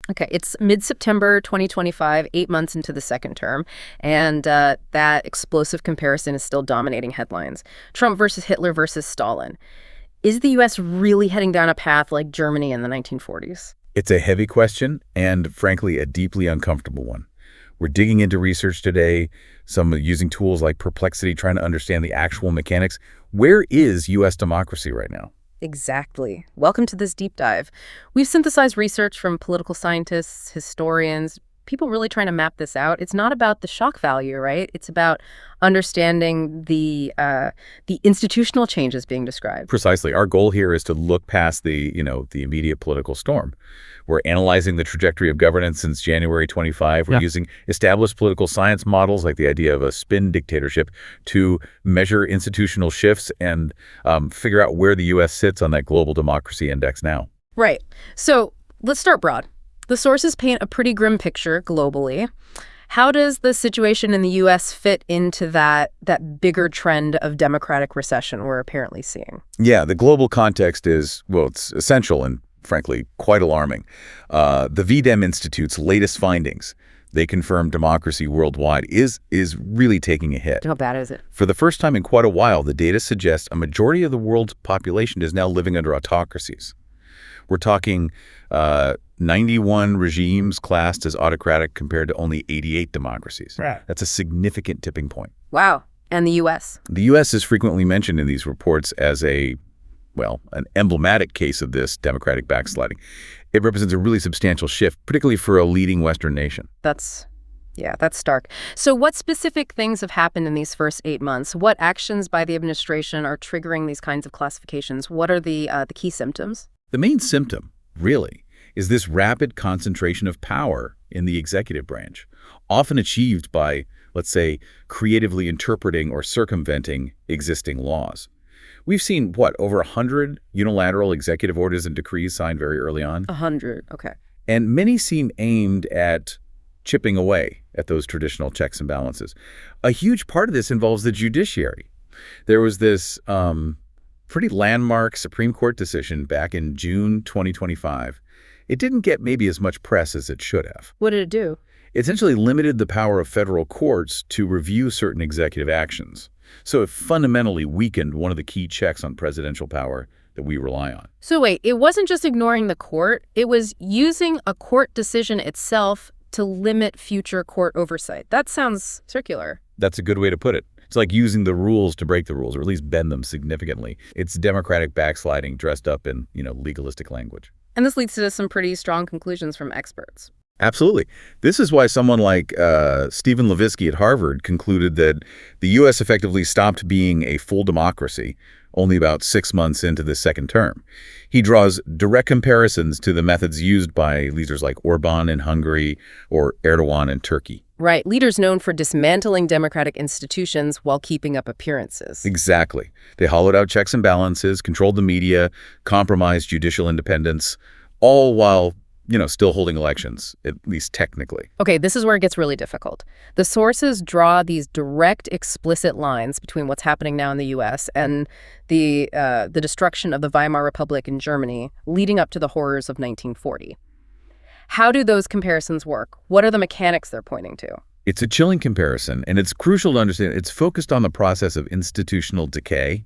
Okay, it's mid-September 2025, 8 months into the second term, and that explosive comparison is still dominating headlines. Trump versus Hitler versus Stalin. Is the U.S. really heading down a path like Germany in the 1940s? It's a heavy question and, frankly, a deeply uncomfortable one. We're digging into research today, some using tools like Perplexity, trying to understand the actual mechanics. Where is U.S. democracy right now? Exactly. Welcome to this deep dive. We've synthesized research from political scientists, historians, people really trying to map this out. It's not about the shock value, right? It's about understanding the institutional changes being described. Precisely. Our goal here is to look past the immediate political storm. We're analyzing the trajectory of governance since January 25. We're using established political science models like the idea of a spin dictatorship to measure institutional shifts and figure out where the U.S. sits on that global democracy index now. Right. So let's start broad. The sources paint a pretty grim picture globally. How does the situation in the U.S. fit into that bigger trend of democratic recession we're apparently seeing? Yeah, the global context is, well, it's essential and, frankly, quite alarming. The VDEM Institute's latest findings, they confirm democracy worldwide is really taking a hit. How bad is it? For the first time in quite a while, the data suggests a majority of the world's population is now living under autocracies. We're talking 91 regimes classed as autocratic compared to only 88 democracies. Right. That's a significant tipping point. Wow. And the U.S.? The U.S. is frequently mentioned in these reports as an emblematic case of this democratic backsliding. It represents a really substantial shift, particularly for a leading Western nation. That's stark. So what specific things have happened in these first 8 months? What actions by the administration are triggering these kinds of classifications? What are the key symptoms? The main symptom, really, is this rapid concentration of power in the executive branch, often achieved by, let's say, creatively interpreting or circumventing existing laws. We've seen, over 100 unilateral executive orders and decrees signed very early on? 100, okay. And many seem aimed at chipping away at those traditional checks and balances. A huge part of this involves the judiciary. There was this pretty landmark Supreme Court decision back in June 2025. It didn't get maybe as much press as it should have. What did it do? It essentially limited the power of federal courts to review certain executive actions. So it fundamentally weakened one of the key checks on presidential power that we rely on. So wait, it wasn't just ignoring the court. It was using a court decision itself to limit future court oversight. That sounds circular. That's a good way to put it. It's like using the rules to break the rules, or at least bend them significantly. It's democratic backsliding dressed up in, legalistic language. And this leads to some pretty strong conclusions from experts. Absolutely. This is why someone like Stephen Levitsky at Harvard concluded that the U.S. effectively stopped being a full democracy only about 6 months into the second term. He draws direct comparisons to the methods used by leaders like Orban in Hungary or Erdogan in Turkey. Right. Leaders known for dismantling democratic institutions while keeping up appearances. Exactly. They hollowed out checks and balances, controlled the media, compromised judicial independence, all while still holding elections, at least technically. Okay, this is where it gets really difficult. The sources draw these direct, explicit lines between what's happening now in the U.S. and the destruction of the Weimar Republic in Germany, leading up to the horrors of 1940. How do those comparisons work? What are the mechanics they're pointing to? It's a chilling comparison, and it's crucial to understand it's focused on the process of institutional decay,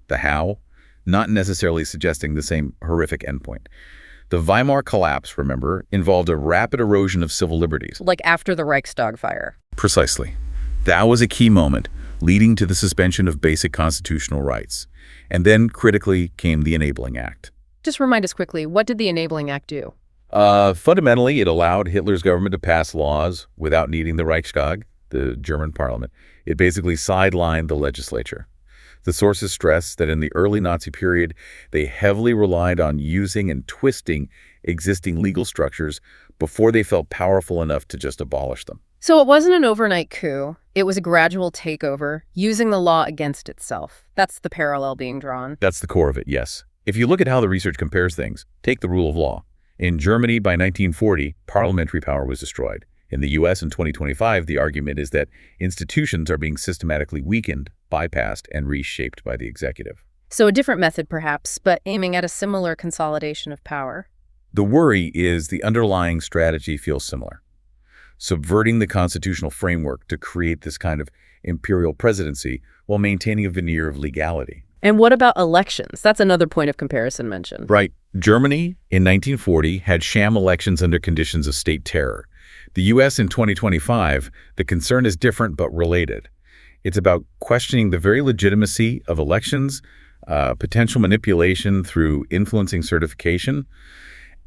the how, not necessarily suggesting the same horrific endpoint. The Weimar collapse, remember, involved a rapid erosion of civil liberties. Like after the Reichstag fire. Precisely. That was a key moment, leading to the suspension of basic constitutional rights. And then, critically, came the Enabling Act. Just remind us quickly, what did the Enabling Act do? Fundamentally, it allowed Hitler's government to pass laws without needing the Reichstag, the German parliament. It basically sidelined the legislature. The sources stress that in the early Nazi period, they heavily relied on using and twisting existing legal structures before they felt powerful enough to just abolish them. So it wasn't an overnight coup. It was a gradual takeover, using the law against itself. That's the parallel being drawn. That's the core of it, yes. If you look at how the research compares things, take the rule of law. In Germany, by 1940, parliamentary power was destroyed. In the U.S. in 2025, the argument is that institutions are being systematically weakened, bypassed, and reshaped by the executive. So a different method, perhaps, but aiming at a similar consolidation of power. The worry is the underlying strategy feels similar, subverting the constitutional framework to create this kind of imperial presidency while maintaining a veneer of legality. And what about elections? That's another point of comparison mentioned. Right. Germany in 1940 had sham elections under conditions of state terror. The U.S. in 2025, the concern is different but related. It's about questioning the very legitimacy of elections, potential manipulation through influencing certification,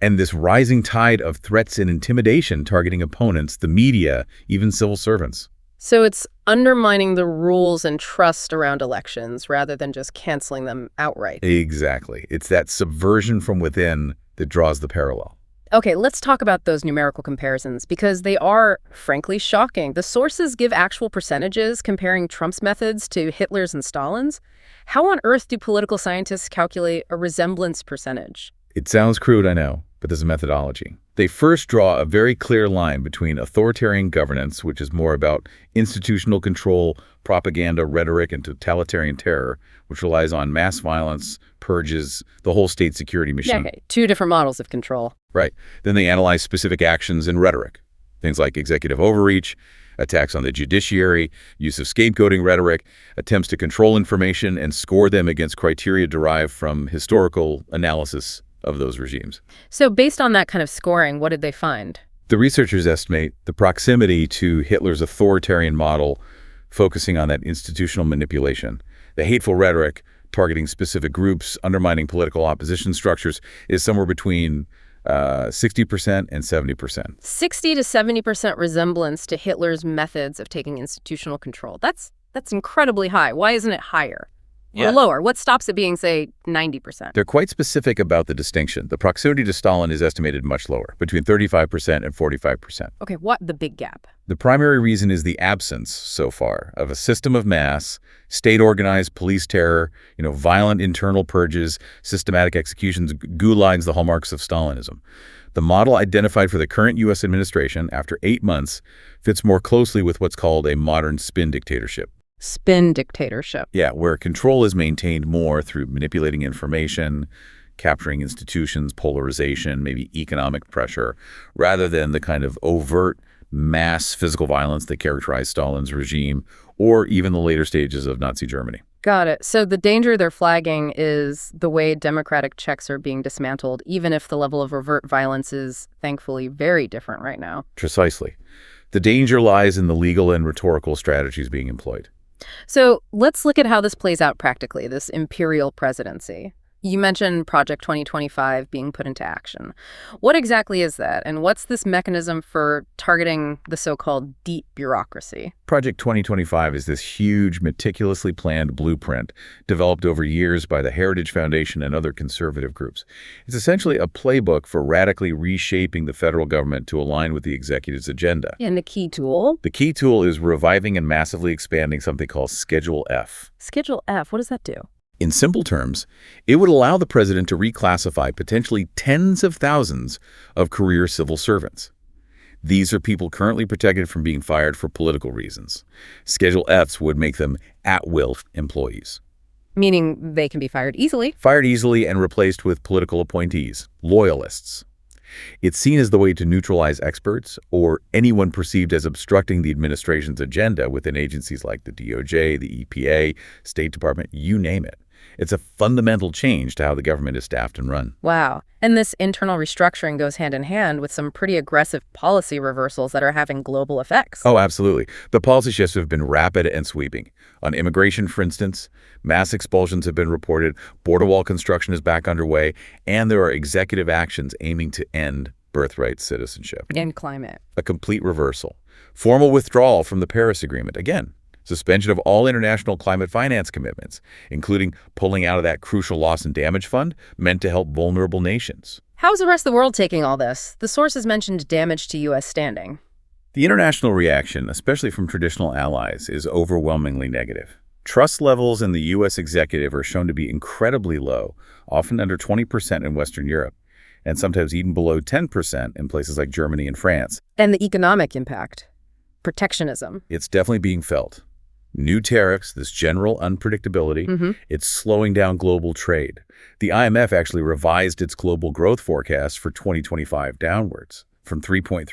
and this rising tide of threats and intimidation targeting opponents, the media, even civil servants. So it's undermining the rules and trust around elections rather than just canceling them outright. Exactly. It's that subversion from within that draws the parallel. Okay, let's talk about those numerical comparisons because they are, frankly, shocking. The sources give actual percentages comparing Trump's methods to Hitler's and Stalin's. How on earth do political scientists calculate a resemblance percentage? It sounds crude, I know, but there's a methodology. They first draw a very clear line between authoritarian governance, which is more about institutional control, propaganda, rhetoric, and totalitarian terror, which relies on mass violence, purges, the whole state security machine. Okay, two different models of control. Right. Then they analyze specific actions in rhetoric, things like executive overreach, attacks on the judiciary, use of scapegoating rhetoric, attempts to control information, and score them against criteria derived from historical analysis of those regimes. So based on that kind of scoring, what did they find? The researchers estimate the proximity to Hitler's authoritarian model, focusing on that institutional manipulation, the hateful rhetoric targeting specific groups, undermining political opposition structures, is somewhere between 60% and 70%. 60 to 70% resemblance to Hitler's methods of taking institutional control. That's incredibly high. Why isn't it higher? Or lower? What stops it being, say, 90%? They're quite specific about the distinction. The proximity to Stalin is estimated much lower, between 35% and 45%. Okay, what the big gap? The primary reason is the absence, so far, of a system of mass, state-organized police terror, violent internal purges, systematic executions, gulags, the hallmarks of Stalinism. The model identified for the current U.S. administration after 8 months fits more closely with what's called a modern spin dictatorship. Spin dictatorship. Yeah, where control is maintained more through manipulating information, capturing institutions, polarization, maybe economic pressure, rather than the kind of overt mass physical violence that characterized Stalin's regime or even the later stages of Nazi Germany. Got it. So the danger they're flagging is the way democratic checks are being dismantled, even if the level of overt violence is thankfully very different right now. Precisely. The danger lies in the legal and rhetorical strategies being employed. So let's look at how this plays out practically, this imperial presidency. You mentioned Project 2025 being put into action. What exactly is that, and what's this mechanism for targeting the so-called deep bureaucracy? Project 2025 is this huge, meticulously planned blueprint developed over years by the Heritage Foundation and other conservative groups. It's essentially a playbook for radically reshaping the federal government to align with the executive's agenda. And the key tool? The key tool is reviving and massively expanding something called Schedule F. Schedule F, what does that do? In simple terms, it would allow the president to reclassify potentially tens of thousands of career civil servants. These are people currently protected from being fired for political reasons. Schedule Fs would make them at-will employees. Meaning they can be fired easily? Fired easily and replaced with political appointees, loyalists. It's seen as the way to neutralize experts or anyone perceived as obstructing the administration's agenda within agencies like the DOJ, the EPA, State Department, you name it. It's a fundamental change to how the government is staffed and run. Wow. And this internal restructuring goes hand in hand with some pretty aggressive policy reversals that are having global effects. Oh, absolutely. The policy shifts have been rapid and sweeping. On immigration, for instance, mass expulsions have been reported, border wall construction is back underway, and there are executive actions aiming to end birthright citizenship. And climate. A complete reversal. Formal withdrawal from the Paris Agreement. Again, suspension of all international climate finance commitments, including pulling out of that crucial loss and damage fund meant to help vulnerable nations. How's the rest of the world taking all this? The sources mentioned damage to U.S. standing. The international reaction, especially from traditional allies, is overwhelmingly negative. Trust levels in the U.S. executive are shown to be incredibly low, often under 20% in Western Europe, and sometimes even below 10% in places like Germany and France. And the economic impact. Protectionism. It's definitely being felt. New tariffs, this general unpredictability, Mm-hmm. it's slowing down global trade. The IMF actually revised its global growth forecast for 2025 downwards from 3.3%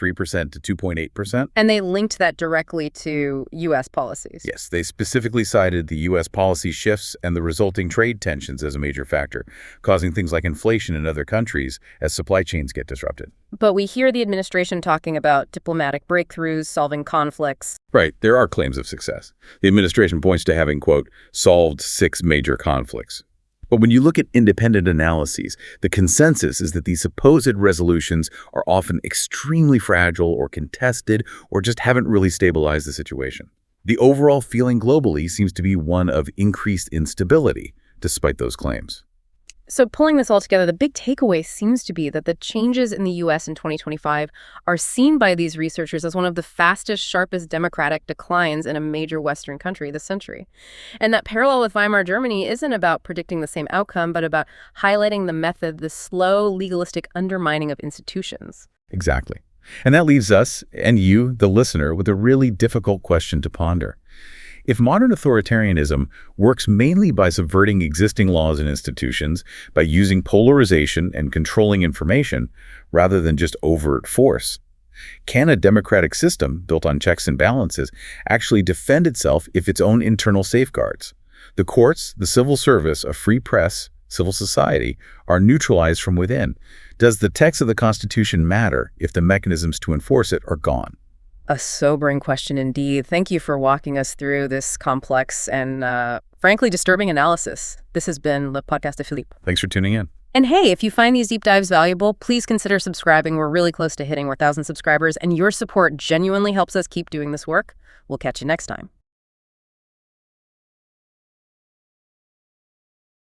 to 2.8%. And they linked that directly to U.S. policies. Yes, they specifically cited the U.S. policy shifts and the resulting trade tensions as a major factor, causing things like inflation in other countries as supply chains get disrupted. But we hear the administration talking about diplomatic breakthroughs, solving conflicts. Right, there are claims of success. The administration points to having, quote, solved 6 major conflicts. But when you look at independent analyses, the consensus is that these supposed resolutions are often extremely fragile or contested or just haven't really stabilized the situation. The overall feeling globally seems to be one of increased instability, despite those claims. So pulling this all together, the big takeaway seems to be that the changes in the U.S. in 2025 are seen by these researchers as one of the fastest, sharpest democratic declines in a major Western country this century. And that parallel with Weimar Germany isn't about predicting the same outcome, but about highlighting the method, the slow, legalistic undermining of institutions. Exactly. And that leaves us, and you, the listener, with a really difficult question to ponder. If modern authoritarianism works mainly by subverting existing laws and institutions, by using polarization and controlling information, rather than just overt force, can a democratic system built on checks and balances actually defend itself if its own internal safeguards? The courts, the civil service, a free press, civil society, are neutralized from within. Does the text of the Constitution matter if the mechanisms to enforce it are gone? A sobering question indeed. Thank you for walking us through this complex and, frankly, disturbing analysis. This has been Le Podcast de Philippe. Thanks for tuning in. And hey, if you find these deep dives valuable, please consider subscribing. We're really close to hitting 1,000 subscribers, and your support genuinely helps us keep doing this work. We'll catch you next time.